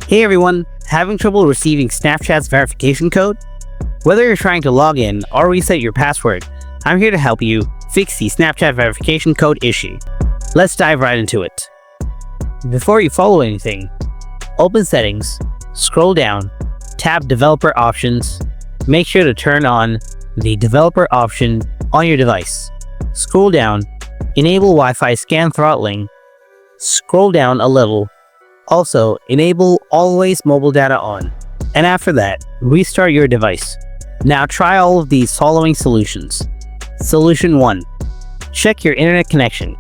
Hey everyone, having trouble receiving Snapchat's verification code? Whether you're trying to log in or reset your password, I'm here to help you fix the Snapchat verification code issue. Let's dive right into it. Before you follow anything, open Settings, scroll down, tap Developer Options, make sure to turn on the Developer option on your device. Scroll down, enable Wi-Fi scan throttling, scroll down a little. Also, enable Always Mobile Data On, and after that, restart your device. Now try all of these following solutions. Solution 1. Check your internet connection.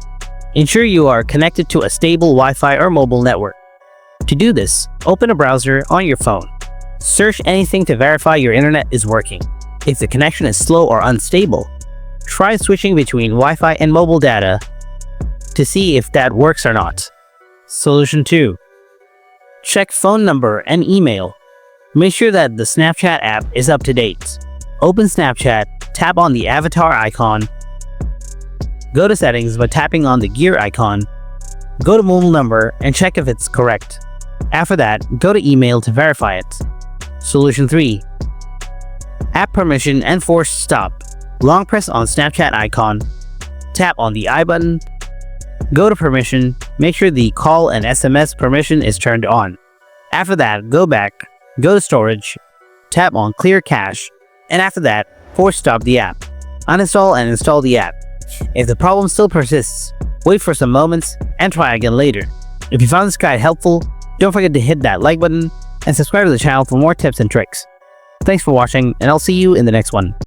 Ensure you are connected to a stable Wi-Fi or mobile network. To do this, open a browser on your phone. Search anything to verify your internet is working. If the connection is slow or unstable, try switching between Wi-Fi and mobile data to see if that works or not. Solution 2. Check phone number and email. Make sure that the Snapchat app is up to date. Open Snapchat, tap on the avatar icon. Go to Settings by tapping on the gear icon. Go to mobile number and check if it's correct. After that, go to email to verify it. Solution 3. App permission and force stop. Long press on Snapchat icon. Tap on the I button. Go to permission, make sure the call and SMS permission is turned on. After that, go back, go to storage, tap on clear cache, and after that, force stop the app. Uninstall and install the app. If the problem still persists, wait for some moments and try again later. If you found this guide helpful, don't forget to hit that like button and subscribe to the channel for more tips and tricks. Thanks for watching, and I'll see you in the next one.